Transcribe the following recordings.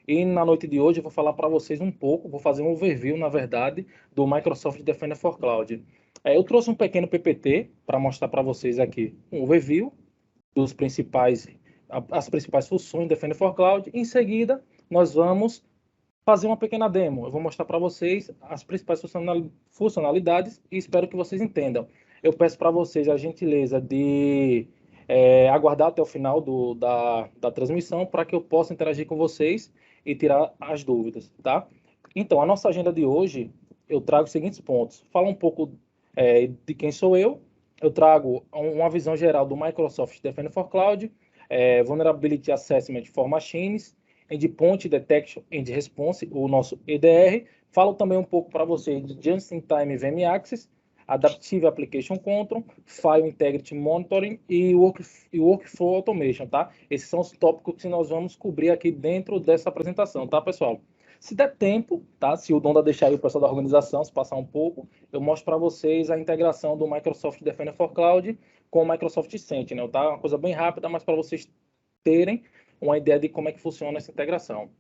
E na noite de hoje eu vou falar para vocês um pouco, vou fazer um overview, na verdade, do Microsoft Defender for Cloud. Eu trouxe um pequeno PPT para mostrar para vocês aqui um overview dos as principais funções do Defender for Cloud. Em seguida, nós vamos fazer uma pequena demo. Eu vou mostrar para vocês as principais funcionalidades e espero que vocês entendam. Eu peço para vocês a gentileza de aguardar até o final da transmissão para que eu possa interagir com vocês e tirar as dúvidas, tá? Então, a nossa agenda de hoje, eu trago os seguintes pontos. Fala um pouco de quem sou eu trago uma visão geral do Microsoft Defender for Cloud, Vulnerability Assessment for Machines, Endpoint Detection and Response, o nosso EDR. Falo também um pouco para vocês de Just-in-Time VM Access, Adaptive Application Control, File Integrity Monitoring e Workflow Automation, tá? Esses são os tópicos que nós vamos cobrir aqui dentro dessa apresentação, tá, pessoal? Se der tempo, tá? Se o Donda deixar aí o pessoal da organização, se passar um pouco, eu mostro para vocês a integração do Microsoft Defender for Cloud com o Microsoft Sentinel, tá? Uma coisa bem rápida, mas para vocês terem uma ideia de como é que funciona essa integração.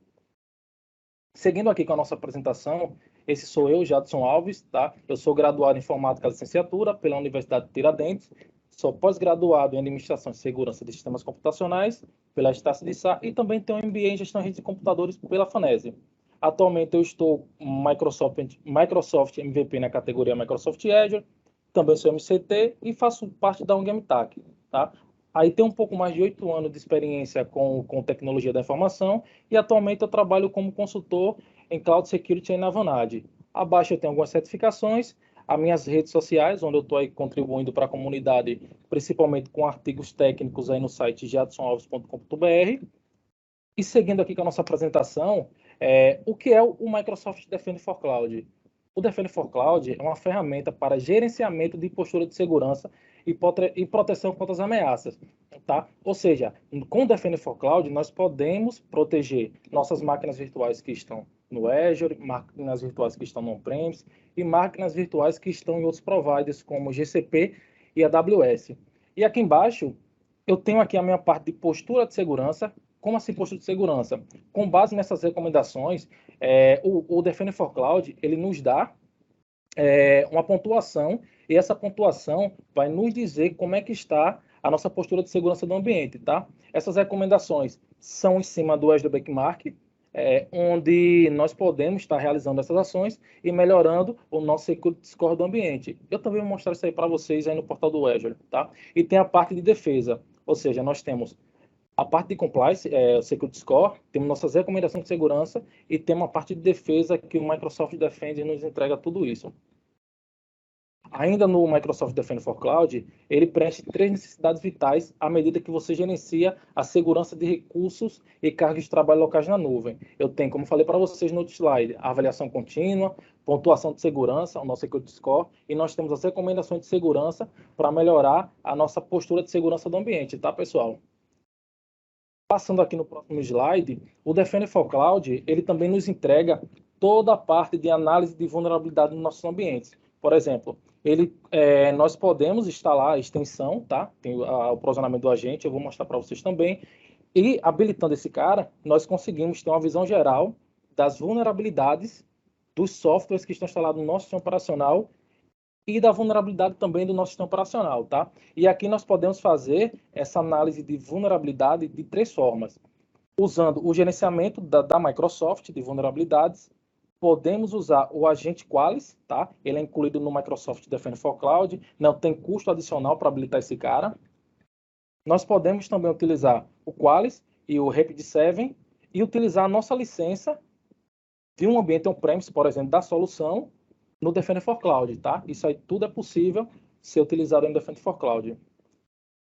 Seguindo aqui com a nossa apresentação, esse sou eu, Jadson Alves, tá? Eu sou graduado em Informática de Licenciatura pela Universidade de Tiradentes, sou pós-graduado em Administração e Segurança de Sistemas Computacionais pela Estácio de Sá e também tenho um MBA em Gestão de Redes de Computadores pela FANESE. Atualmente eu estou Microsoft MVP na categoria Microsoft Azure, também sou MCT e faço parte da UNGMTAC, tá? Aí tem um pouco mais de 8 anos de experiência com tecnologia da informação e atualmente eu trabalho como consultor em Cloud Security e na Vanad. Abaixo eu tenho algumas certificações, as minhas redes sociais, onde eu estou aí contribuindo para a comunidade, principalmente com artigos técnicos aí no site jadsonalves.com.br. E seguindo aqui com a nossa apresentação, o que é o Microsoft Defender for Cloud? O Defender for Cloud é uma ferramenta para gerenciamento de postura de segurança e proteção contra as ameaças, tá? Ou seja, com o Defender for Cloud, nós podemos proteger nossas máquinas virtuais que estão no Azure, máquinas virtuais que estão no On-Premise e máquinas virtuais que estão em outros providers como GCP e AWS. E aqui embaixo, eu tenho aqui a minha parte de postura de segurança. Como assim postura de segurança? Com base nessas recomendações, o Defender for Cloud, ele nos dá uma pontuação, e essa pontuação vai nos dizer como é que está a nossa postura de segurança do ambiente, tá? Essas recomendações são em cima do Azure Benchmark, onde nós podemos estar realizando essas ações e melhorando o nosso Security Score do ambiente. Eu também vou mostrar isso aí para vocês aí no portal do Azure, tá? E tem a parte de defesa, ou seja, nós temos a parte de compliance, o Security Score, temos nossas recomendações de segurança e temos uma parte de defesa que o Microsoft Defender nos entrega tudo isso. Ainda no Microsoft Defender for Cloud, ele preenche 3 necessidades vitais à medida que você gerencia a segurança de recursos e cargas de trabalho locais na nuvem. Eu tenho, como falei para vocês no outro slide, a avaliação contínua, pontuação de segurança, o nosso Security Score, e nós temos as recomendações de segurança para melhorar a nossa postura de segurança do ambiente, tá, pessoal? Passando aqui no próximo slide, o Defender for Cloud, ele também nos entrega toda a parte de análise de vulnerabilidade nos nossos ambientes. Por exemplo, nós podemos instalar a extensão, tá? Tem o provisionamento do agente, eu vou mostrar para vocês também. E habilitando esse cara, nós conseguimos ter uma visão geral das vulnerabilidades dos softwares que estão instalados no nosso sistema operacional e da vulnerabilidade também do nosso sistema operacional, tá? E aqui nós podemos fazer essa análise de vulnerabilidade de 3 formas. Usando o gerenciamento da Microsoft de vulnerabilidades, podemos usar o agente Qualys, tá? Ele é incluído no Microsoft Defender for Cloud, não tem custo adicional para habilitar esse cara. Nós podemos também utilizar o Qualys e o Rapid7 e utilizar a nossa licença de um ambiente on-premise, por exemplo, da solução, no Defender for Cloud, tá? Isso aí tudo é possível ser utilizado no Defender for Cloud.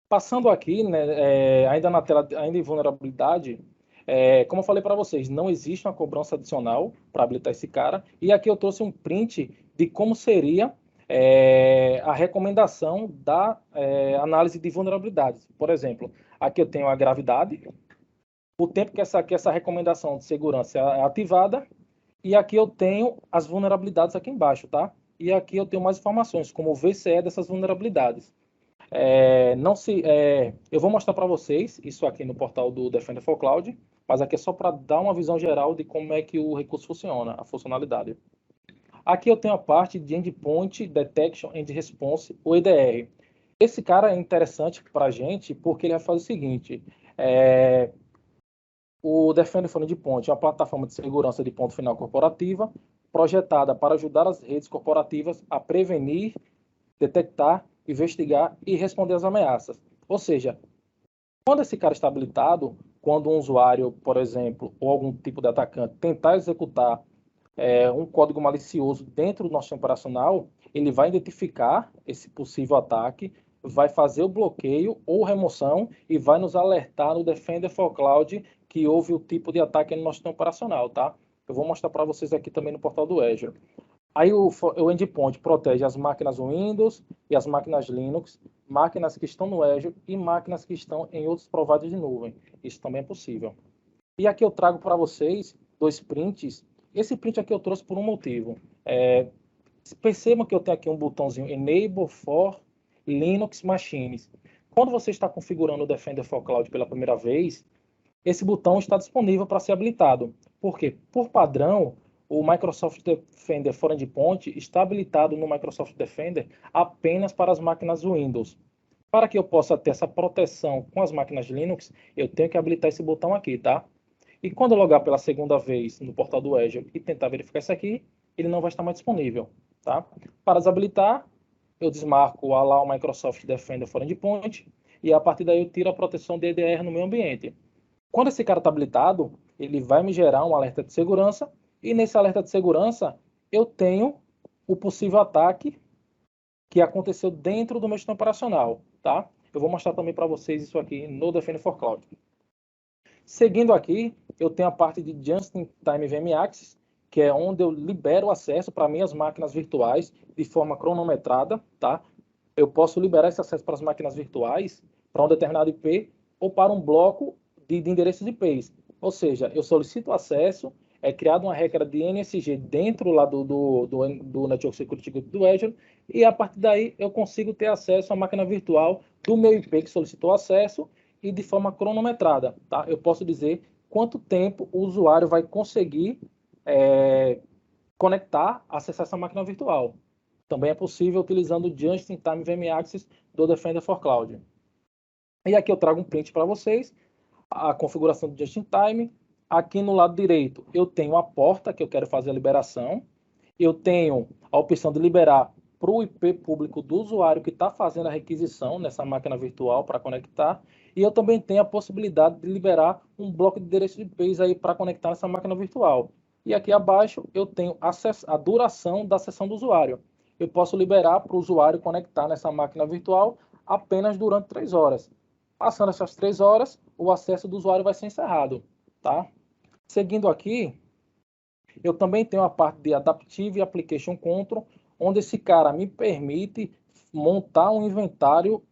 Passando aqui, né, ainda na tela, ainda em vulnerabilidade, como eu falei para vocês, não existe uma cobrança adicional para habilitar esse cara. E aqui eu trouxe um print de como seria a recomendação da análise de vulnerabilidades. Por exemplo, aqui eu tenho a gravidade, o tempo que essa recomendação de segurança é ativada, e aqui eu tenho as vulnerabilidades aqui embaixo, tá? E aqui eu tenho mais informações, como o VCE dessas vulnerabilidades. Eu vou mostrar para vocês isso aqui no portal do Defender for Cloud, mas aqui é só para dar uma visão geral de como é que o recurso funciona, a funcionalidade. Aqui eu tenho a parte de Endpoint Detection and Response, o EDR. Esse cara é interessante para a gente porque ele vai fazer o seguinte, o Defender for Endpoint é uma plataforma de segurança de ponto final corporativa projetada para ajudar as redes corporativas a prevenir, detectar, investigar e responder às ameaças. Ou seja, quando esse cara está habilitado, quando um usuário, por exemplo, ou algum tipo de atacante tentar executar um código malicioso dentro do nosso sistema operacional, ele vai identificar esse possível ataque, vai fazer o bloqueio ou remoção e vai nos alertar no Defender for Cloud que houve o tipo de ataque no nosso sistema operacional, tá? Eu vou mostrar para vocês aqui também no portal do Azure. Aí o Endpoint protege as máquinas Windows e as máquinas Linux, máquinas que estão no Azure e máquinas que estão em outros providers de nuvem. Isso também é possível. E aqui eu trago para vocês 2 prints. Esse print aqui eu trouxe por um motivo. Percebam que eu tenho aqui um botãozinho Enable for Linux Machines. Quando você está configurando o Defender for Cloud pela primeira vez, esse botão está disponível para ser habilitado. Por quê? Por padrão, o Microsoft Defender for Endpoint está habilitado no Microsoft Defender apenas para as máquinas Windows. Para que eu possa ter essa proteção com as máquinas Linux, eu tenho que habilitar esse botão aqui, tá? E quando eu logar pela segunda vez no portal do Azure e tentar verificar isso aqui, ele não vai estar mais disponível, tá? Para desabilitar, eu desmarco o Allow Microsoft Defender for Endpoint e a partir daí eu tiro a proteção DDR no meu ambiente. Quando esse cara está habilitado, ele vai me gerar um alerta de segurança e nesse alerta de segurança eu tenho o possível ataque que aconteceu dentro do meu sistema operacional, tá? Eu vou mostrar também para vocês isso aqui no Defender for Cloud. Seguindo aqui, eu tenho a parte de Just-in-Time VM Access, que é onde eu libero o acesso para minhas máquinas virtuais de forma cronometrada, tá? Eu posso liberar esse acesso para as máquinas virtuais para um determinado IP ou para um bloco de endereços IPs. Ou seja, eu solicito acesso, é criada uma regra de NSG dentro lá do Network Security Group do Azure e a partir daí eu consigo ter acesso à máquina virtual do meu IP que solicitou acesso e de forma cronometrada, tá? Eu posso dizer quanto tempo o usuário vai conseguir conectar, acessar essa máquina virtual. Também é possível utilizando o Just-in-Time VM Access do Defender for Cloud. E aqui eu trago um print para vocês, a configuração do Just-in-Time. Aqui no lado direito eu tenho a porta que eu quero fazer a liberação. Eu tenho a opção de liberar para o IP público do usuário que está fazendo a requisição nessa máquina virtual para conectar. E eu também tenho a possibilidade de liberar um bloco de endereço de IPs aí para conectar nessa máquina virtual. E aqui abaixo eu tenho a duração da sessão do usuário. Eu posso liberar para o usuário conectar nessa máquina virtual apenas durante 3 horas. Passando essas 3 horas, o acesso do usuário vai ser encerrado, tá? Seguindo aqui, eu também tenho a parte de Adaptive Application Control, onde esse cara me permite montar um inventário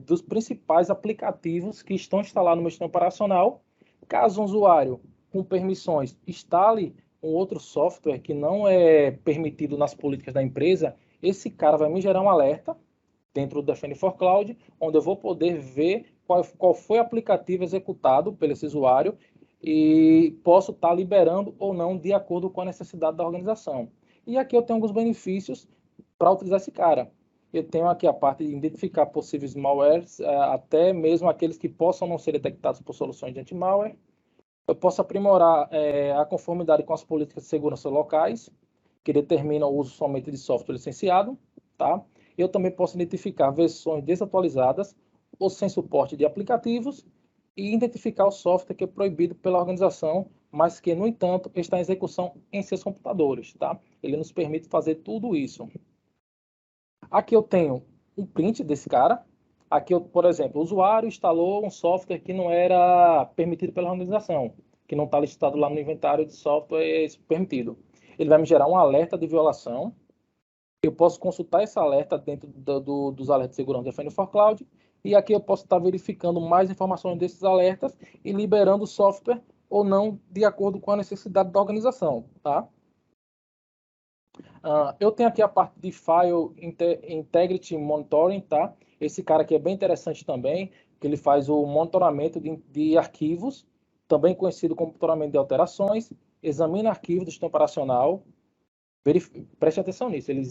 dos principais aplicativos que estão instalados no meu sistema operacional. Caso um usuário com permissões instale um outro software que não é permitido nas políticas da empresa, esse cara vai me gerar um alerta dentro do Defender for Cloud, onde eu vou poder ver qual foi o aplicativo executado pelo esse usuário e posso estar liberando ou não de acordo com a necessidade da organização. E aqui eu tenho alguns benefícios para utilizar esse cara. Eu tenho aqui a parte de identificar possíveis malwares, até mesmo aqueles que possam não ser detectados por soluções de anti-malware. Eu posso aprimorar a conformidade com as políticas de segurança locais, que determinam o uso somente de software licenciado, tá? Eu também posso identificar versões desatualizadas ou sem suporte de aplicativos e identificar o software que é proibido pela organização, mas que, no entanto, está em execução em seus computadores, tá? Ele nos permite fazer tudo isso. Aqui eu tenho um print desse cara. Aqui, por exemplo, o usuário instalou um software que não era permitido pela organização, que não está listado lá no inventário de software permitido. Ele vai me gerar um alerta de violação. Eu posso consultar esse alerta dentro dos alertas de segurança do Defender for Cloud. E aqui eu posso estar verificando mais informações desses alertas e liberando o software ou não, de acordo com a necessidade da organização, tá? Eu tenho aqui a parte de File Integrity Monitoring, tá? Esse cara aqui é bem interessante também, que ele faz o monitoramento de arquivos também conhecido como monitoramento de alterações, examina arquivo do sistema operacional, preste atenção nisso, ele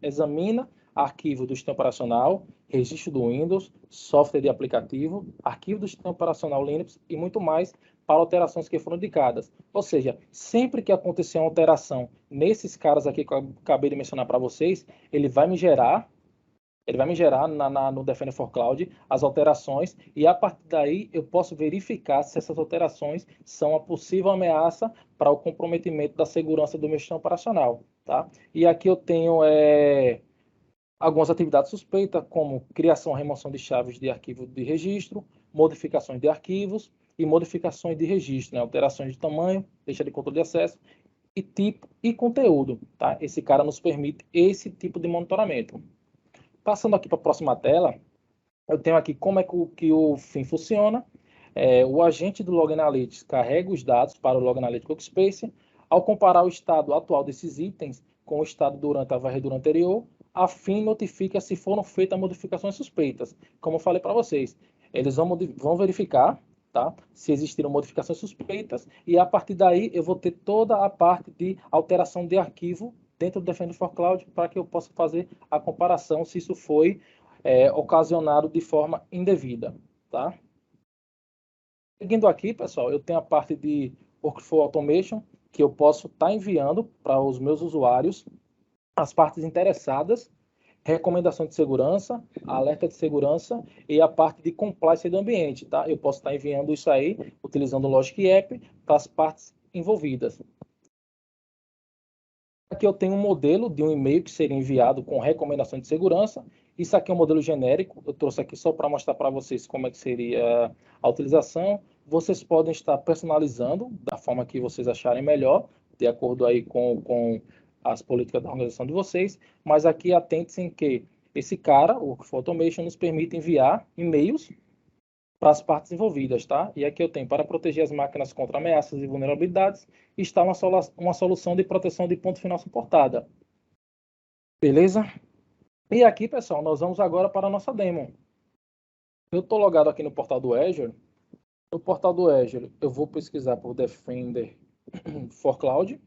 examina arquivo do sistema operacional, registro do Windows, software de aplicativo, arquivo do sistema operacional Linux e muito mais para alterações que foram indicadas. Ou seja, sempre que acontecer uma alteração nesses caras aqui que eu acabei de mencionar para vocês, ele vai me gerar no Defender for Cloud as alterações e a partir daí eu posso verificar se essas alterações são uma possível ameaça para o comprometimento da segurança do meu sistema operacional, tá? E aqui eu tenho algumas atividades suspeitas, como criação e remoção de chaves de arquivo de registro, modificações de arquivos e modificações de registro, né? Alterações de tamanho, deixa de controle de acesso e tipo e conteúdo, tá? Esse cara nos permite esse tipo de monitoramento. Passando aqui para a próxima tela, eu tenho aqui como é que o FIM funciona. O agente do Log Analytics carrega os dados para o Log Analytics Workspace. Ao comparar o estado atual desses itens com o estado durante a varredura anterior, a FIM notifica se foram feitas modificações suspeitas. Como eu falei para vocês, eles vão verificar, tá, se existiram modificações suspeitas e a partir daí eu vou ter toda a parte de alteração de arquivo dentro do Defender for Cloud para que eu possa fazer a comparação se isso foi ocasionado de forma indevida, tá? Seguindo aqui, pessoal, eu tenho a parte de Workflow Automation, que eu posso estar enviando para os meus usuários as partes interessadas, recomendação de segurança, alerta de segurança e a parte de compliance do ambiente, tá? Eu posso estar enviando isso aí, utilizando o Logic App, para as partes envolvidas. Aqui eu tenho um modelo de um e-mail que seria enviado com recomendação de segurança. Isso aqui é um modelo genérico, eu trouxe aqui só para mostrar para vocês como é que seria a utilização. Vocês podem estar personalizando da forma que vocês acharem melhor, de acordo aí com as políticas da organização de vocês, mas aqui atentem que esse cara, o Workflow Automation, nos permite enviar e-mails para as partes envolvidas, tá? E aqui eu tenho, para proteger as máquinas contra ameaças e vulnerabilidades, está uma solução de proteção de ponto final suportada. Beleza? E aqui, pessoal, nós vamos agora para a nossa demo. Eu estou logado aqui no portal do Azure. No portal do Azure, eu vou pesquisar por Defender for Cloud.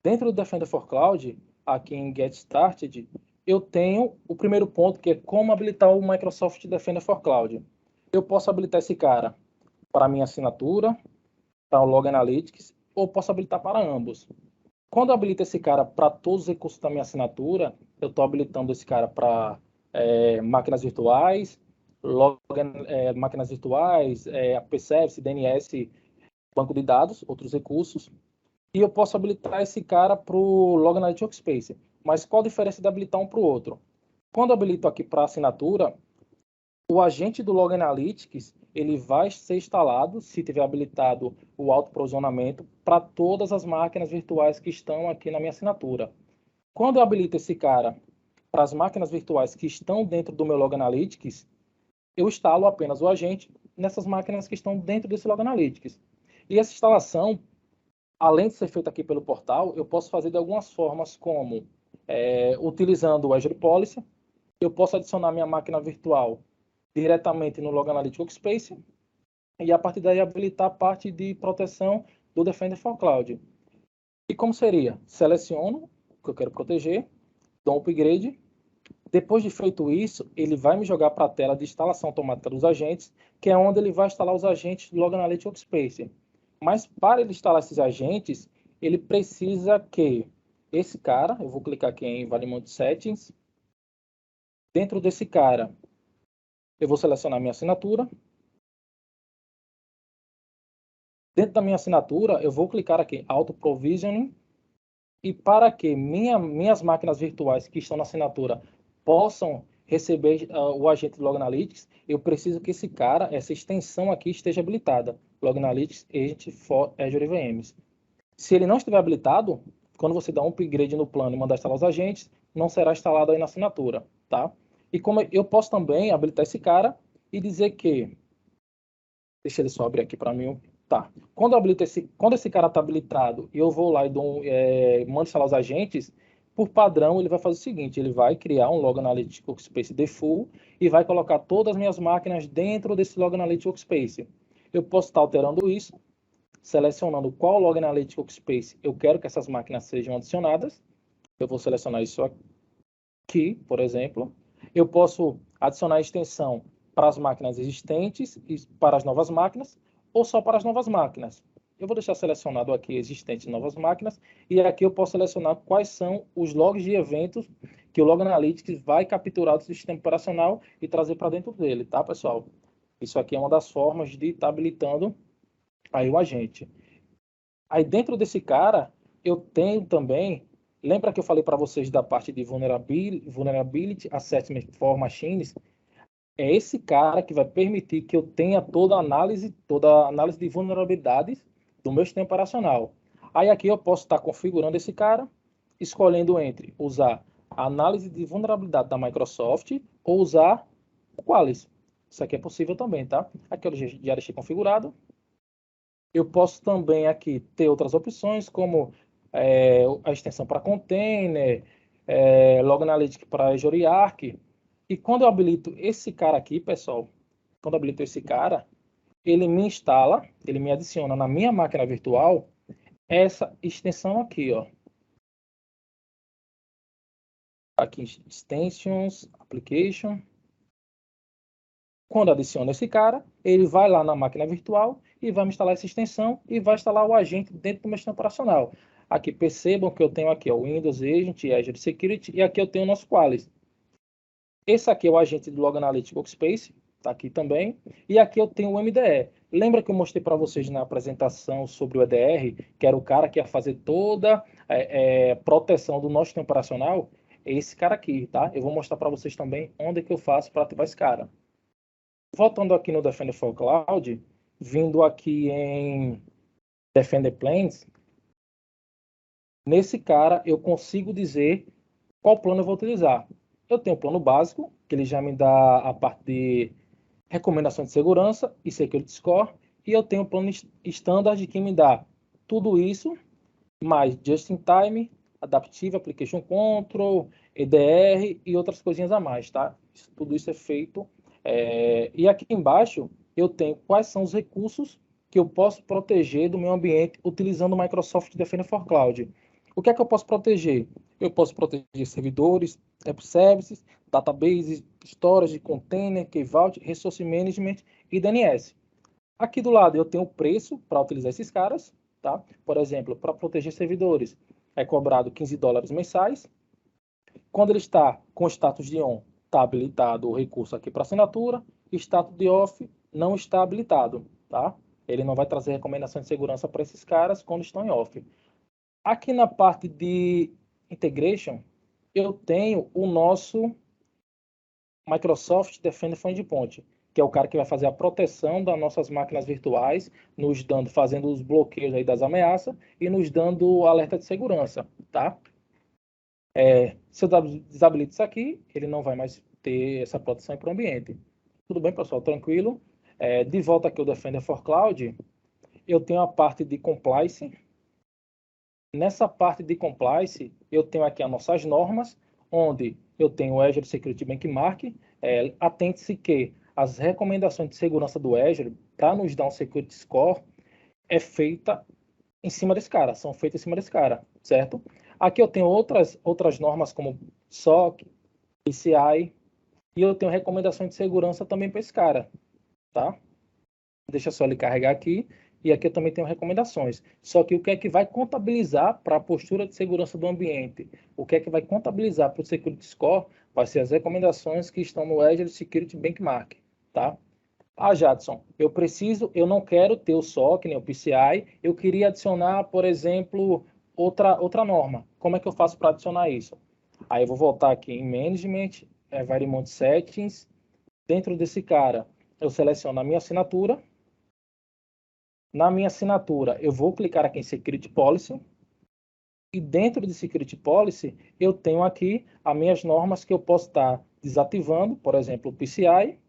Dentro do Defender for Cloud, aqui em Get Started, eu tenho o primeiro ponto, que é como habilitar o Microsoft Defender for Cloud. Eu posso habilitar esse cara para a minha assinatura, para o Log Analytics, ou posso habilitar para ambos. Quando eu habilito esse cara para todos os recursos da minha assinatura, eu estou habilitando esse cara para máquinas virtuais, máquinas virtuais, APService, DNS, banco de dados, outros recursos. E eu posso habilitar esse cara para o Log Analytics Workspace. Mas qual a diferença de habilitar um para o outro? Quando eu habilito aqui para assinatura, o agente do Log Analytics ele vai ser instalado, se tiver habilitado o autoprovisionamento, para todas as máquinas virtuais que estão aqui na minha assinatura. Quando eu habilito esse cara para as máquinas virtuais que estão dentro do meu Log Analytics, eu instalo apenas o agente nessas máquinas que estão dentro desse Log Analytics. E essa instalação, além de ser feita aqui pelo portal, eu posso fazer de algumas formas, como utilizando o Azure Policy, eu posso adicionar minha máquina virtual diretamente no Log Analytics Workspace e a partir daí habilitar a parte de proteção do Defender for Cloud. E como seria? Seleciono o que eu quero proteger, dou um upgrade. Depois de feito isso, ele vai me jogar para a tela de instalação automática dos agentes, que é onde ele vai instalar os agentes do Log Analytics Workspace. Mas para ele instalar esses agentes, ele precisa que esse cara, eu vou clicar aqui em Environment Settings, dentro desse cara, eu vou selecionar minha assinatura. Dentro da minha assinatura, eu vou clicar aqui Auto Provisioning. E para que minhas máquinas virtuais que estão na assinatura possam receber o agente do Log Analytics, eu preciso que esse cara, essa extensão aqui, esteja habilitada. Log Analytics Agent for Azure VMs. Se ele não estiver habilitado, quando você dá um upgrade no plano e mandar instalar os agentes, não será instalado aí na assinatura, tá? E como eu posso também habilitar esse cara e dizer que... Deixa ele só abrir aqui para mim. Tá. Quando esse cara está habilitado e eu vou lá e mando instalar os agentes, por padrão, ele vai fazer o seguinte, ele vai criar um Log Analytics Workspace default e vai colocar todas as minhas máquinas dentro desse Log Analytics Workspace. Eu posso estar alterando isso, selecionando qual Log Analytics Workspace eu quero que essas máquinas sejam adicionadas. Eu vou selecionar isso aqui, por exemplo. Eu posso adicionar a extensão para as máquinas existentes e para as novas máquinas, ou só para as novas máquinas. Eu vou deixar selecionado aqui existentes e novas máquinas, e aqui eu posso selecionar quais são os logs de eventos que o Log Analytics vai capturar do sistema operacional e trazer para dentro dele, tá, pessoal? Isso aqui é uma das formas de estar habilitando aí o agente. Aí dentro desse cara, eu tenho também, lembra que eu falei para vocês da parte de Vulnerability Assessment for Machines? É esse cara que vai permitir que eu tenha toda a análise de vulnerabilidades do meu sistema operacional. Aí aqui eu posso estar configurando esse cara, escolhendo entre usar a análise de vulnerabilidade da Microsoft ou usar o Qualys. Isso aqui é possível também, tá? Aqui eu já deixei configurado. Eu posso também aqui ter outras opções, como a extensão para container, Log Analytics para Azure Arc. E quando eu habilito esse cara aqui, pessoal, quando eu habilito esse cara, ele me instala, ele me adiciona na minha máquina virtual essa extensão aqui, ó. Aqui, Extensions, Application. Quando adiciono esse cara, ele vai lá na máquina virtual e vai me instalar essa extensão e vai instalar o agente dentro do meu sistema operacional. Aqui percebam que eu tenho aqui o Windows Agent, Azure Security e aqui eu tenho o nosso Qualys. Esse aqui é o agente do Log Analytics Workspace, está aqui também. E aqui eu tenho o MDE. Lembra que eu mostrei para vocês na apresentação sobre o EDR, que era o cara que ia fazer toda a proteção do nosso sistema operacional? É esse cara aqui, tá? Eu vou mostrar para vocês também onde que eu faço para ativar esse cara. Voltando aqui no Defender for Cloud, vindo aqui em Defender Plans, nesse cara eu consigo dizer qual plano eu vou utilizar. Eu tenho o plano básico, que ele já me dá a parte de recomendação de segurança e Security Score, e eu tenho o plano standard que me dá tudo isso, mais Just in Time, Adaptive Application Control, EDR e outras coisinhas a mais, tá? Tudo isso é feito. E aqui embaixo eu tenho quais são os recursos que eu posso proteger do meu ambiente utilizando o Microsoft Defender for Cloud. O que é que eu posso proteger? Eu posso proteger servidores, app services, databases, storage, container, Key Vault, resource management e DNS. Aqui do lado eu tenho o preço para utilizar esses caras, tá? Por exemplo, para proteger servidores é cobrado $15 mensais. Quando ele está com status de on, está habilitado o recurso aqui para assinatura, status de off não está habilitado, tá? Ele não vai trazer recomendação de segurança para esses caras quando estão em off. Aqui na parte de integration, eu tenho o nosso Microsoft Defender for Endpoint, que é o cara que vai fazer a proteção das nossas máquinas virtuais, fazendo os bloqueios aí das ameaças e nos dando alerta de segurança, tá? Se eu desabilito isso aqui, ele não vai mais ter essa proteção para o ambiente. Tudo bem, pessoal? Tranquilo? De volta aqui ao Defender for Cloud, eu tenho a parte de compliance. Nessa parte de compliance, eu tenho aqui as nossas normas, onde eu tenho o Azure Security Benchmark. Atente-se que as recomendações de segurança do Azure, para nos dar um Security Score, é feita em cima desse cara, são feitas em cima desse cara, certo? Aqui eu tenho outras normas como SOC, PCI, e eu tenho recomendações de segurança também para esse cara, tá? Deixa só ele carregar aqui, e aqui eu também tenho recomendações. Só que o que é que vai contabilizar para a postura de segurança do ambiente? O que é que vai contabilizar para o Security Score? Vai ser as recomendações que estão no Azure Security Benchmark, tá? Jadson, eu não quero ter o SOC, nem o PCI, eu queria adicionar, por exemplo, outra norma. Como é que eu faço para adicionar isso? Aí eu vou voltar aqui em Management, Environment Settings. Dentro desse cara, eu seleciono a minha assinatura. Na minha assinatura, eu vou clicar aqui em Security Policy. E dentro de Security Policy, eu tenho aqui as minhas normas que eu posso estar desativando, por exemplo, o PCI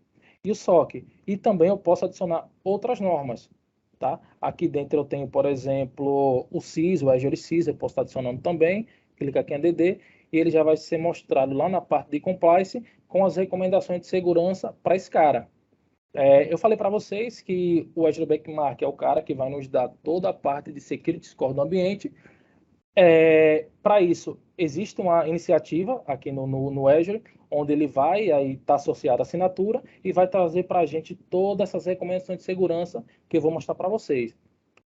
e o SOC. E também eu posso adicionar outras normas, tá? Aqui dentro eu tenho, por exemplo, o CIS, o Azure CIS, eu posso estar adicionando também. Clica aqui em ADD. e ele já vai ser mostrado lá na parte de compliance com as recomendações de segurança para esse cara. Eu falei para vocês que o Azure Benchmark é o cara que vai nos dar toda a parte de security score do ambiente. Para isso, existe uma iniciativa aqui no Azure, onde ele vai estar associado à assinatura e vai trazer para a gente todas essas recomendações de segurança que eu vou mostrar para vocês.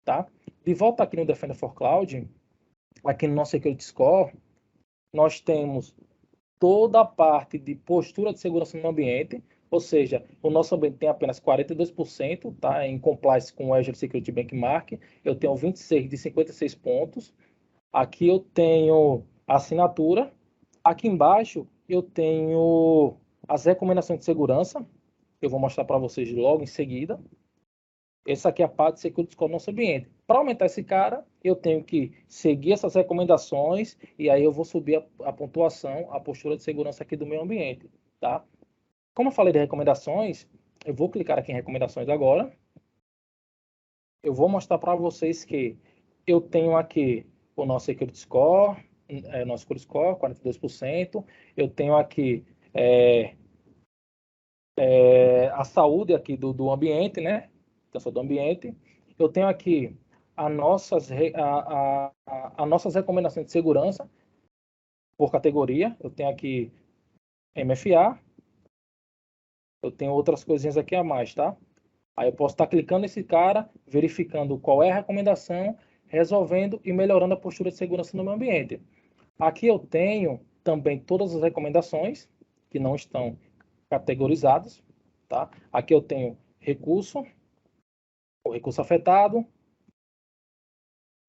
Tá? De volta aqui no Defender for Cloud, aqui no nosso Security Score, nós temos toda a parte de postura de segurança no ambiente, ou seja, o nosso ambiente tem apenas 42%, tá, em compliance com o Azure Security Benchmark, eu tenho 26 de 56 pontos. Aqui eu tenho a assinatura, aqui embaixo eu tenho as recomendações de segurança, eu vou mostrar para vocês logo em seguida. Essa aqui é a parte de security score do nosso ambiente. Para aumentar esse cara, eu tenho que seguir essas recomendações e aí eu vou subir a pontuação, a postura de segurança aqui do meu ambiente, tá? Como eu falei de recomendações, eu vou clicar aqui em recomendações agora. Eu vou mostrar para vocês que eu tenho aqui o nosso security score, nosso security score, 42%. Eu tenho aqui a saúde aqui do ambiente, né? Do ambiente. Eu tenho aqui as nossas recomendações de segurança por categoria. Eu tenho aqui MFA. Eu tenho outras coisinhas aqui a mais, tá? Aí eu posso estar clicando nesse cara, verificando qual é a recomendação, resolvendo e melhorando a postura de segurança no meu ambiente. Aqui eu tenho também todas as recomendações que não estão categorizadas, tá? Aqui eu tenho recurso, o recurso afetado.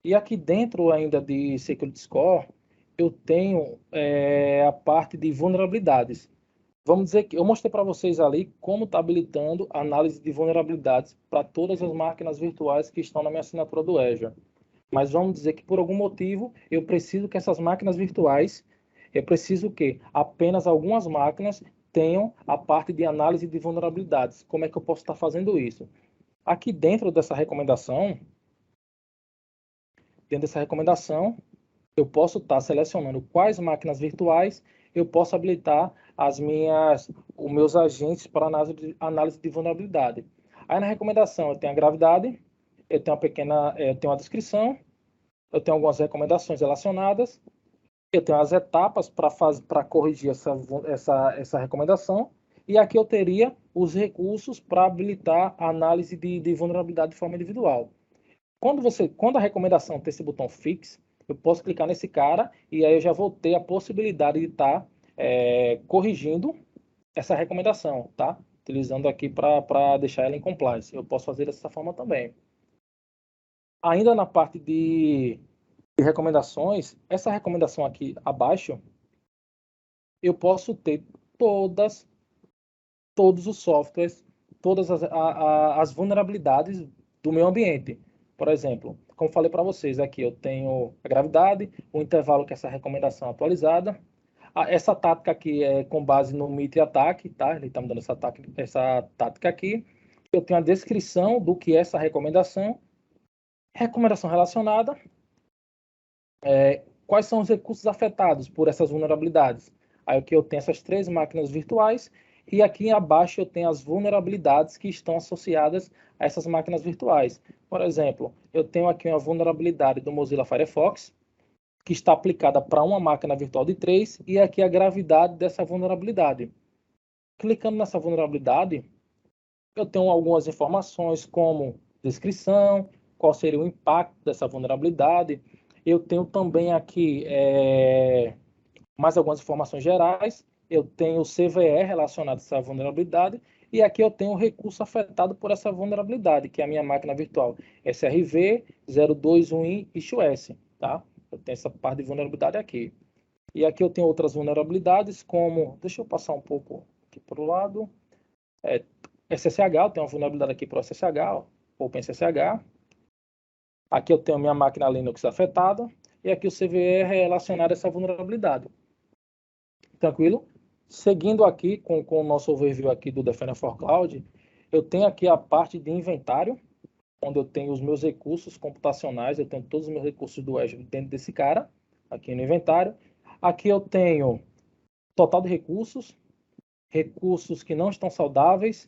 E aqui dentro ainda de Security Score, eu tenho a parte de vulnerabilidades. Vamos dizer que eu mostrei para vocês ali como está habilitando a análise de vulnerabilidades para todas as máquinas virtuais que estão na minha assinatura do Azure. Mas vamos dizer que por algum motivo eu preciso que essas máquinas virtuais, eu preciso que apenas algumas máquinas tenham a parte de análise de vulnerabilidades. Como é que eu posso estar fazendo isso? Aqui dentro dessa recomendação, eu posso estar selecionando quais máquinas virtuais eu posso habilitar os meus agentes para análise de vulnerabilidade. Aí na recomendação eu tenho a gravidade, eu tenho a descrição, eu tenho algumas recomendações relacionadas, eu tenho as etapas para corrigir essa recomendação, e aqui eu teria os recursos para habilitar a análise de vulnerabilidade de forma individual. Quando a recomendação tem esse botão Fix, eu posso clicar nesse cara e aí eu já vou ter a possibilidade de estar corrigindo essa recomendação, tá? Utilizando aqui para deixar ela em compliance. Eu posso fazer dessa forma também. Ainda na parte de recomendações, essa recomendação aqui abaixo, eu posso ter todos os softwares, todas as vulnerabilidades do meu ambiente. Por exemplo, como falei para vocês aqui, eu tenho a gravidade, o intervalo que é essa recomendação atualizada. Essa tática aqui é com base no MITRE ATT&CK, tá? Ele está me dando essa tática aqui. Eu tenho a descrição do que é essa recomendação relacionada, quais são os recursos afetados por essas vulnerabilidades. Aí aqui eu tenho essas 3 máquinas virtuais e aqui abaixo eu tenho as vulnerabilidades que estão associadas a essas máquinas virtuais. Por exemplo, eu tenho aqui uma vulnerabilidade do Mozilla Firefox, que está aplicada para uma máquina virtual de 3, e aqui a gravidade dessa vulnerabilidade. Clicando nessa vulnerabilidade, eu tenho algumas informações como descrição, qual seria o impacto dessa vulnerabilidade. Eu tenho também aqui mais algumas informações gerais. Eu tenho o CVE relacionado a essa vulnerabilidade. E aqui eu tenho o recurso afetado por essa vulnerabilidade, que é a minha máquina virtual SRV 021i ISUS, tá? Eu tenho essa parte de vulnerabilidade aqui. E aqui eu tenho outras vulnerabilidades, como... Deixa eu passar um pouco aqui para o lado. SSH, eu tenho uma vulnerabilidade aqui para o SSH, OpenSSH. Aqui eu tenho minha máquina Linux afetada. E aqui o CVE é relacionado a essa vulnerabilidade. Tranquilo? Seguindo aqui com o nosso overview aqui do Defender for Cloud, eu tenho aqui a parte de inventário, onde eu tenho os meus recursos computacionais, eu tenho todos os meus recursos do Azure dentro desse cara, aqui no inventário. Aqui eu tenho total de recursos, recursos que não estão saudáveis.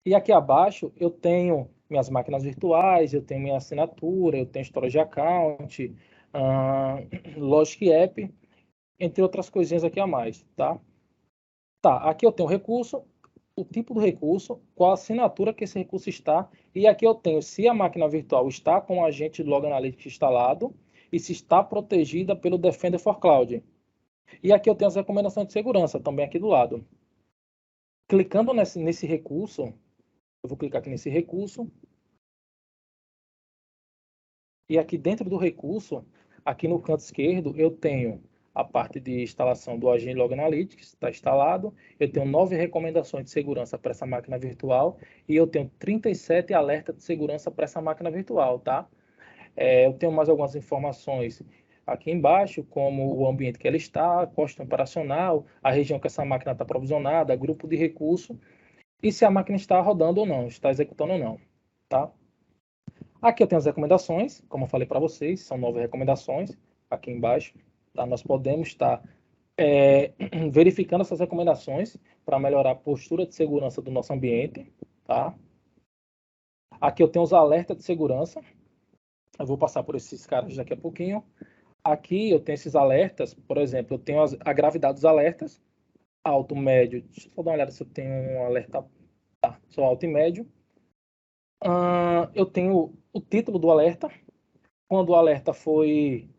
E aqui abaixo eu tenho minhas máquinas virtuais, eu tenho minha assinatura, eu tenho storage account, Logic App, entre outras coisinhas aqui a mais, tá? Tá, aqui eu tenho o recurso, o tipo do recurso, qual a assinatura que esse recurso está, e aqui eu tenho se a máquina virtual está com o agente Log Analytics instalado e se está protegida pelo Defender for Cloud. E aqui eu tenho as recomendações de segurança também aqui do lado. Clicando nesse recurso, eu vou clicar aqui nesse recurso, e aqui dentro do recurso, aqui no canto esquerdo, eu tenho a parte de instalação do agente Log Analytics, está instalado. Eu tenho 9 recomendações de segurança para essa máquina virtual e eu tenho 37 alertas de segurança para essa máquina virtual, tá? Eu tenho mais algumas informações aqui embaixo, como o ambiente que ela está, custo operacional, a região que essa máquina está provisionada, grupo de recurso e se a máquina está rodando ou não, está executando ou não, tá? Aqui eu tenho as recomendações, como eu falei para vocês, são 9 recomendações aqui embaixo. Tá? Nós podemos estar verificando essas recomendações para melhorar a postura de segurança do nosso ambiente. Tá? Aqui eu tenho os alertas de segurança. Eu vou passar por esses caras daqui a pouquinho. Aqui eu tenho esses alertas, por exemplo, eu tenho a gravidade dos alertas, alto, médio. Deixa eu só dar uma olhada se eu tenho um alerta. Tá, só alto e médio. Eu tenho o título do alerta, quando o alerta foi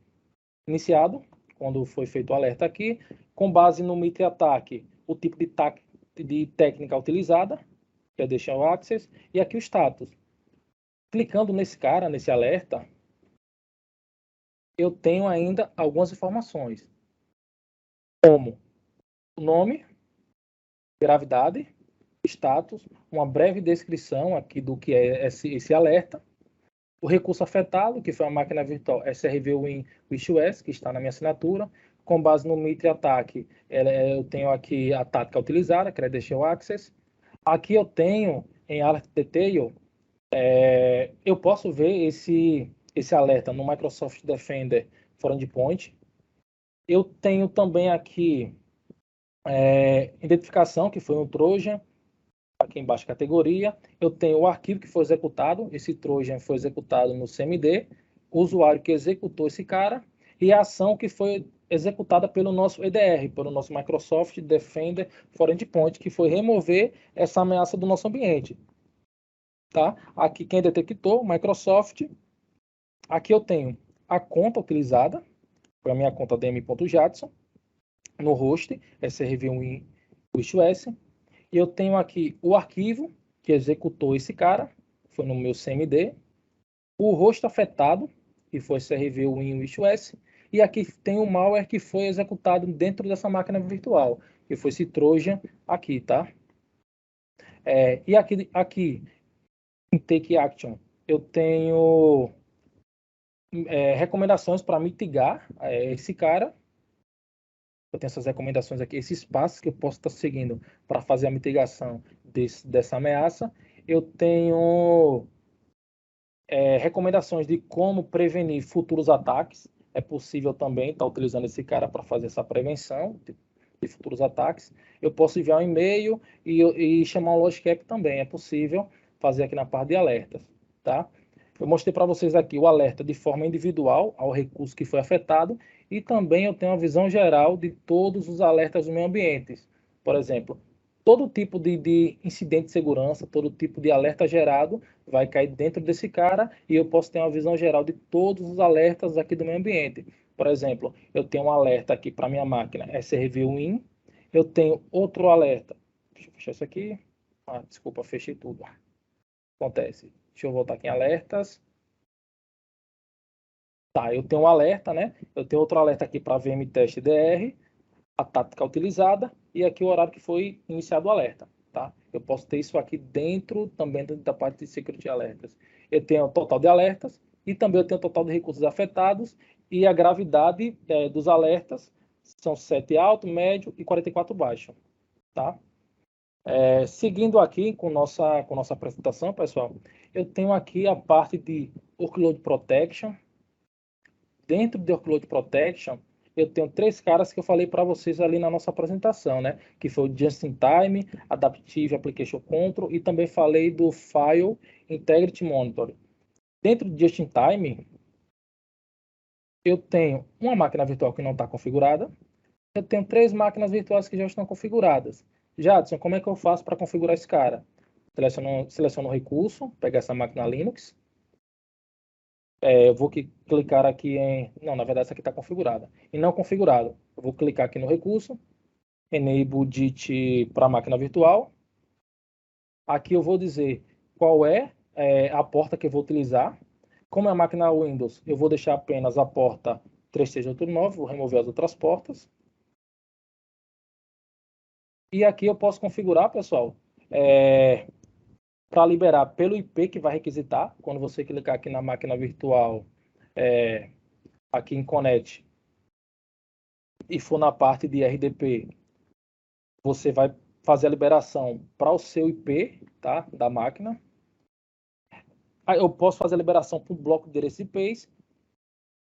iniciado, quando foi feito o alerta aqui, com base no MITRE ATT&CK, o tipo de técnica utilizada, que é deixar o access, e aqui o status. Clicando nesse cara, nesse alerta, eu tenho ainda algumas informações, como o nome, gravidade, status, uma breve descrição aqui do que é esse alerta, o recurso afetado, que foi a máquina virtual SRV Win WishOS, que está na minha assinatura, com base no MITRE ATT&CK, eu tenho aqui a tática utilizada, Credential Access. Aqui eu tenho, em Alert Detail, eu posso ver esse alerta no Microsoft Defender for Endpoint. Eu tenho também aqui identificação, que foi um Trojan, aqui embaixo categoria. Eu tenho o arquivo que foi executado, esse Trojan foi executado no CMD, o usuário que executou esse cara e a ação que foi executada pelo nosso EDR, pelo nosso Microsoft Defender for Endpoint, que foi remover essa ameaça do nosso ambiente. Tá? Aqui quem detectou, Microsoft. Aqui eu tenho a conta utilizada, foi a minha conta dm.jadson, no host, SRV1 WishOS. E eu tenho aqui o arquivo que executou esse cara, foi no meu CMD, o host afetado, que foi CRV Win WishOS, e aqui tem o malware que foi executado dentro dessa máquina virtual, que foi esse Trojan aqui, tá? E aqui em Take Action, eu tenho recomendações para mitigar esse cara. Eu tenho essas recomendações aqui, esses passos que eu posso estar seguindo para fazer a mitigação dessa ameaça. Eu tenho recomendações de como prevenir futuros ataques. É possível também estar utilizando esse cara para fazer essa prevenção de futuros ataques. Eu posso enviar um e-mail e chamar um Logicap também. É possível fazer aqui na parte de alertas. Tá? Eu mostrei para vocês aqui o alerta de forma individual ao recurso que foi afetado e também eu tenho uma visão geral de todos os alertas do meio ambiente. Por exemplo, todo tipo de incidente de segurança, todo tipo de alerta gerado vai cair dentro desse cara e eu posso ter uma visão geral de todos os alertas aqui do meio ambiente. Por exemplo, eu tenho um alerta aqui para minha máquina SRV Win, eu tenho outro alerta. Deixa eu fechar isso aqui. Desculpa, fechei tudo. Acontece. Deixa eu voltar aqui em alertas. Tá, eu tenho um alerta, né? Eu tenho outro alerta aqui para VMTest DR, a tática utilizada e aqui o horário que foi iniciado o alerta, tá? Eu posso ter isso aqui dentro também da parte de Security Alertas. Eu tenho o total de alertas e também eu tenho o total de recursos afetados e a gravidade dos alertas são 7 alto, médio e 44 baixo, tá? Seguindo aqui com nossa apresentação, pessoal, eu tenho aqui a parte de Workload Protection. Dentro de Workload Protection, eu tenho 3 caras que eu falei para vocês ali na nossa apresentação, né? Que foi o Just in Time, Adaptive Application Control e também falei do File Integrity Monitoring. Dentro do Just in Time, eu tenho uma máquina virtual que não está configurada, eu tenho 3 máquinas virtuais que já estão configuradas. Jadson, como é que eu faço para configurar esse cara? Seleciono o recurso, pego essa máquina Linux, eu vou clicar aqui em... Não, na verdade essa aqui está configurada. E não configurado, eu vou clicar aqui no recurso, Enable DIT para a máquina virtual. Aqui eu vou dizer qual é a porta que eu vou utilizar. Como é a máquina Windows, eu vou deixar apenas a porta 3389, vou remover as outras portas. E aqui eu posso configurar, pessoal, para liberar pelo IP que vai requisitar. Quando você clicar aqui na máquina virtual, aqui em Connect, e for na parte de RDP, você vai fazer a liberação para o seu IP, tá, da máquina. Aí eu posso fazer a liberação para um bloco de endereços IPs,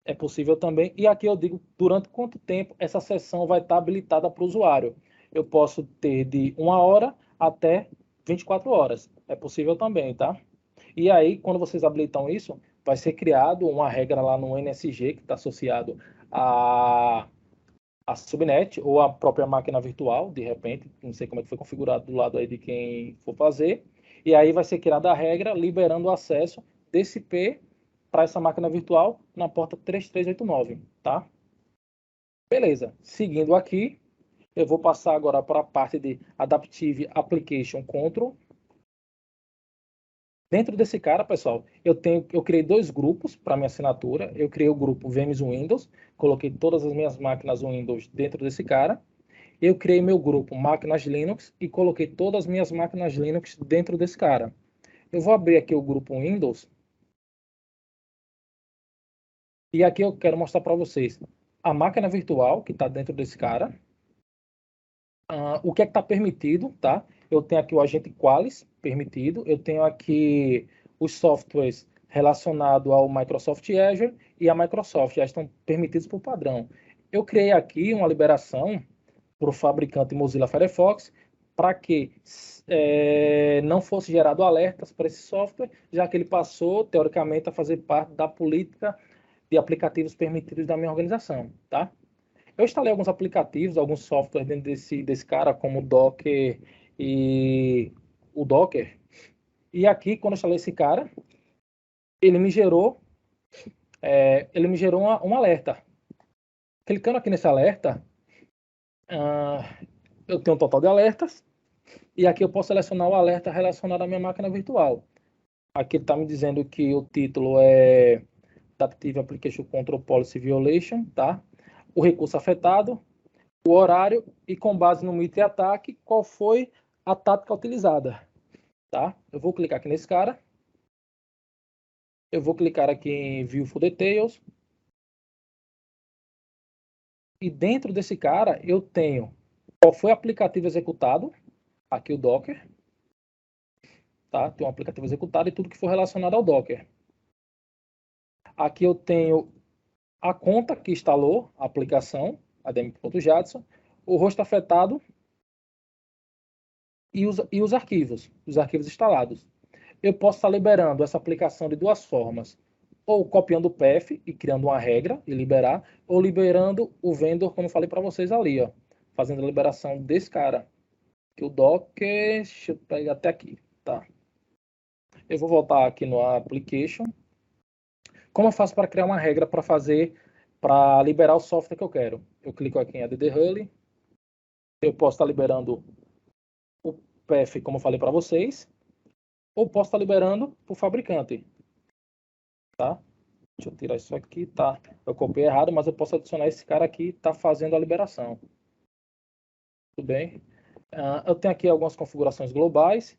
é possível também. E aqui eu digo durante quanto tempo essa sessão vai estar habilitada para o usuário. Eu posso ter de 1 hora até 24 horas. É possível também, tá? E aí, quando vocês habilitam isso, vai ser criado uma regra lá no NSG que está associado a subnet ou a própria máquina virtual, de repente, não sei como é que foi configurado do lado aí de quem for fazer. E aí vai ser criada a regra liberando o acesso desse IP para essa máquina virtual na porta 3389, tá? Beleza. Seguindo aqui, eu vou passar agora para a parte de Adaptive Application Control. Dentro desse cara, pessoal, eu criei 2 grupos para minha assinatura. Eu criei o grupo VMs Windows, coloquei todas as minhas máquinas Windows dentro desse cara. Eu criei meu grupo Máquinas Linux e coloquei todas as minhas máquinas Linux dentro desse cara. Eu vou abrir aqui o grupo Windows. E aqui eu quero mostrar para vocês a máquina virtual que está dentro desse cara. O que é que está permitido, tá? Eu tenho aqui o agente Qualys permitido. Eu tenho aqui os softwares relacionados ao Microsoft Azure e a Microsoft, já estão permitidos por padrão. Eu criei aqui uma liberação para o fabricante Mozilla Firefox para que não fosse gerado alertas para esse software, já que ele passou, teoricamente, a fazer parte da política de aplicativos permitidos da minha organização, tá? Eu instalei alguns aplicativos, alguns softwares dentro desse cara, como o Docker e o Docker. E aqui, quando eu instalei esse cara, ele me gerou, um alerta. Clicando aqui nesse alerta, eu tenho um total de alertas. E aqui eu posso selecionar o alerta relacionado à minha máquina virtual. Aqui ele está me dizendo que o título é Adaptive Application Control Policy Violation, tá? O recurso afetado, o horário e com base no mito e ataque, qual foi a tática utilizada, tá? Eu vou clicar aqui nesse cara. Eu vou clicar aqui em View Full Details. E dentro desse cara eu tenho qual foi o aplicativo executado, aqui o Docker, tá? Tem um aplicativo executado e tudo que for relacionado ao Docker. Aqui eu tenho a conta que instalou a aplicação, adm.jadson, o rosto afetado e os arquivos instalados. Eu posso estar liberando essa aplicação de 2 formas, ou copiando o path e criando uma regra e liberar, ou liberando o vendor, como eu falei para vocês ali, ó, fazendo a liberação desse cara, que o Docker, deixa eu pegar até aqui, tá? Eu vou voltar aqui no application. Como eu faço para criar uma regra para liberar o software que eu quero? Eu clico aqui em Add Hull. Eu posso estar liberando o path, como eu falei para vocês, ou posso estar liberando para o fabricante, tá? Deixa eu tirar isso aqui, tá? Eu copiei errado, mas eu posso adicionar esse cara aqui, tá fazendo a liberação. Tudo bem? Eu tenho aqui algumas configurações globais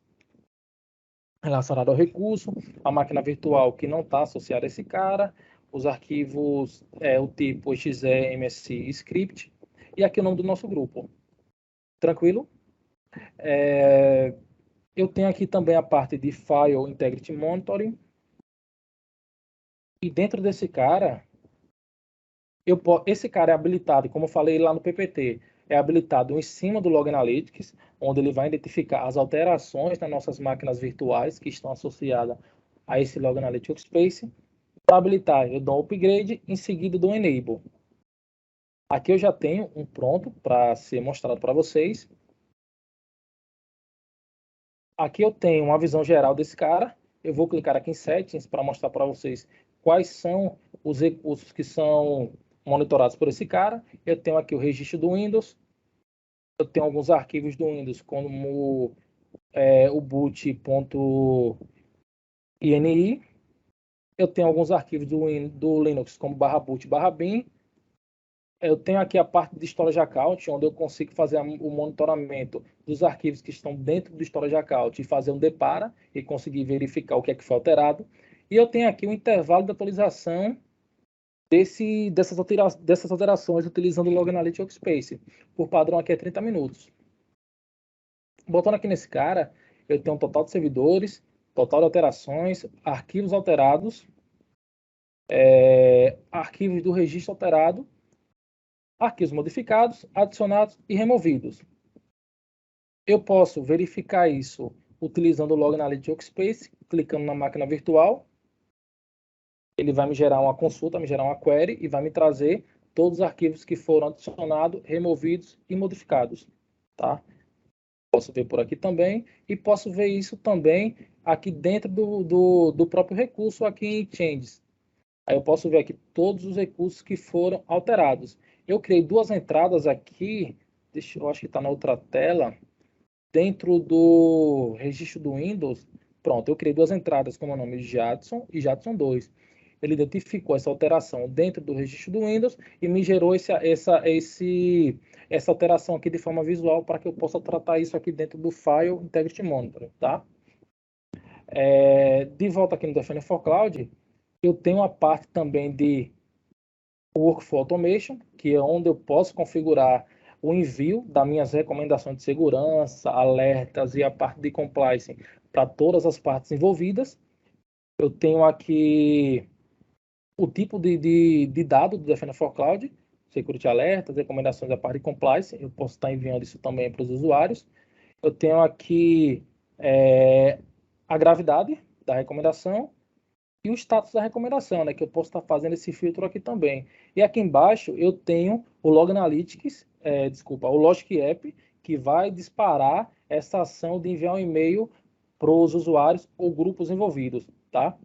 relacionadas ao recurso, a máquina virtual que não está associada a esse cara, os arquivos, o tipo exe, msc, script, e aqui o nome do nosso grupo. Tranquilo? Eu tenho aqui também a parte de File Integrity Monitoring. E dentro desse cara, Esse cara é habilitado, como eu falei lá no PPT, é habilitado em cima do Log Analytics, onde ele vai identificar as alterações nas nossas máquinas virtuais que estão associadas a esse Log Analytics Space. Para habilitar, eu dou um upgrade, em seguida dou um enable. Aqui eu já tenho um pronto para ser mostrado para vocês. Aqui eu tenho uma visão geral desse cara. Eu vou clicar aqui em Settings para mostrar para vocês quais são os recursos que são monitorados por esse cara. Eu tenho aqui o registro do Windows. Eu tenho alguns arquivos do Windows, como o boot.ini. Eu tenho alguns arquivos do Linux, como /boot /bin. Eu tenho aqui a parte de storage account, onde eu consigo fazer o monitoramento dos arquivos que estão dentro do storage account e fazer um depara e conseguir verificar o que é que foi alterado. E eu tenho aqui o intervalo de atualização dessas alterações utilizando o Log Analytics Workspace. Por padrão aqui é 30 minutos. Botando aqui nesse cara, eu tenho um total de servidores, total de alterações, arquivos alterados, arquivos do registro alterado, arquivos modificados, adicionados e removidos. Eu posso verificar isso utilizando o Log Analytics Workspace, clicando na máquina virtual. Ele vai me gerar uma consulta, me gerar uma query e vai me trazer todos os arquivos que foram adicionados, removidos e modificados. Tá? Posso ver por aqui também e posso ver isso também aqui dentro do próprio recurso aqui em Changes. Aí eu posso ver aqui todos os recursos que foram alterados. Eu criei duas entradas aqui, eu acho que está na outra tela, dentro do registro do Windows. Pronto, eu criei duas entradas com o nome de Jadson e Jadson 2. Ele identificou essa alteração dentro do registro do Windows e me gerou essa alteração aqui de forma visual para que eu possa tratar isso aqui dentro do File Integrity Monitor, tá? De volta aqui no Defender for Cloud, eu tenho a parte também de Workflow Automation, que é onde eu posso configurar o envio das minhas recomendações de segurança, alertas e a parte de compliance para todas as partes envolvidas. Eu tenho aqui o tipo de dado do Defender for Cloud, Security Alertas, recomendações da parte de compliance. Eu posso estar enviando isso também para os usuários. Eu tenho aqui a gravidade da recomendação e o status da recomendação, né, que eu posso estar fazendo esse filtro aqui também. E aqui embaixo eu tenho o Log Analytics, o Logic App, que vai disparar essa ação de enviar um e-mail para os usuários ou grupos envolvidos, tá?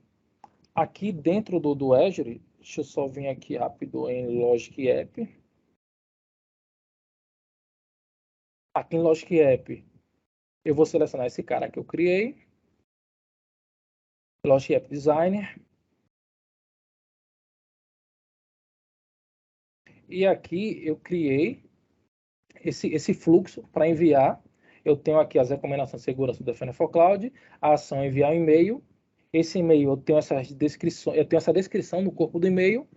Aqui dentro do Azure, deixa eu só vir aqui rápido em Logic App. Aqui em Logic App, eu vou selecionar esse cara que eu criei, Logic App Designer. E aqui eu criei esse fluxo para enviar. Eu tenho aqui as recomendações de segurança do Defender for Cloud, a ação enviar um e-mail. Esse e-mail eu tenho essa descrição no corpo do e-mail,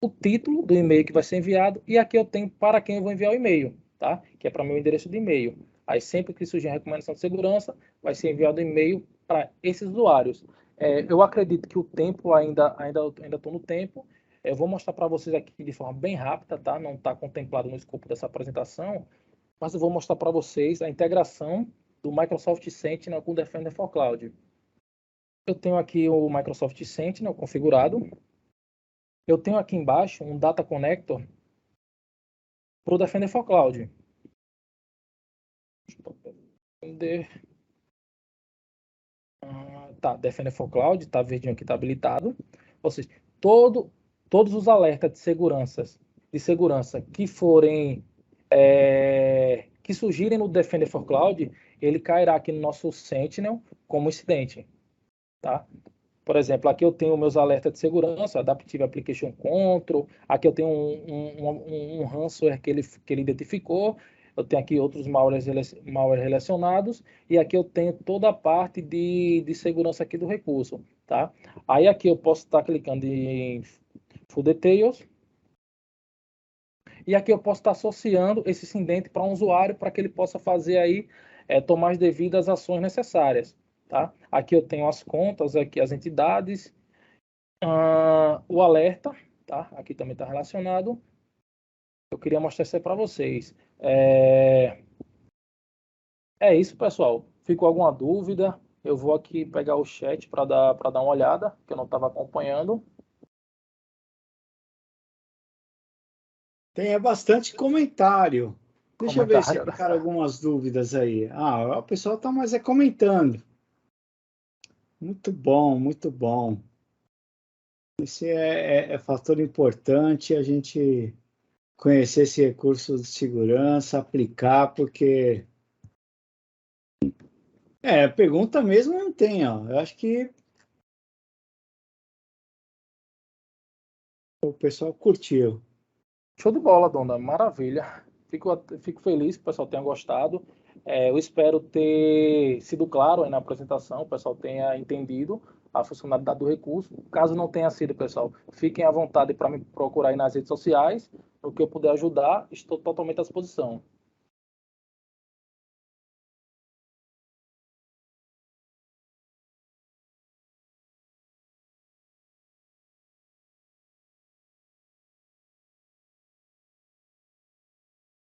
o título do e-mail que vai ser enviado e aqui eu tenho para quem eu vou enviar o e-mail, tá? Que é para meu endereço de e-mail. Aí sempre que surgir uma recomendação de segurança, vai ser enviado e-mail para esses usuários. Eu acredito que o tempo ainda estou no tempo. Eu vou mostrar para vocês aqui de forma bem rápida, tá? Não está contemplado no escopo dessa apresentação, mas eu vou mostrar para vocês a integração do Microsoft Sentinel com o Defender for Cloud. Eu tenho aqui o Microsoft Sentinel configurado. Eu tenho aqui embaixo um Data Connector para o Defender for Cloud. Defender for Cloud, tá verdinho aqui, tá habilitado. Ou seja, todos os alertas de segurança que forem que surgirem no Defender for Cloud, ele cairá aqui no nosso Sentinel como incidente, tá? Por exemplo, aqui eu tenho meus alertas de segurança, Adaptive Application Control, aqui eu tenho um ransomware que ele identificou, eu tenho aqui outros malware relacionados, e aqui eu tenho toda a parte de segurança aqui do recurso, tá? Aí aqui eu posso estar clicando em Full Details, e aqui eu posso estar associando esse incidente para um usuário para que ele possa fazer aí, tomar as devidas ações necessárias. Tá? Aqui eu tenho as contas, aqui as entidades, o alerta, tá? Aqui também está relacionado. Eu queria mostrar isso aí para vocês. É isso, pessoal. Ficou alguma dúvida? Eu vou aqui pegar o chat para dar uma olhada, que eu não estava acompanhando. Tem bastante comentário. Deixa eu ver se Comentário. ficaram algumas dúvidas aí. Ah, o pessoal está mais comentando. Muito bom, muito bom. Esse é fator importante a gente conhecer esse recurso de segurança, aplicar, porque pergunta mesmo não tem, ó. Eu acho que o pessoal curtiu. Show de bola, dona. Maravilha. Fico feliz que o pessoal tenha gostado. Eu espero ter sido claro aí na apresentação, o pessoal tenha entendido a funcionalidade do recurso. Caso não tenha sido, pessoal, fiquem à vontade para me procurar aí nas redes sociais. No que eu puder ajudar, estou totalmente à disposição.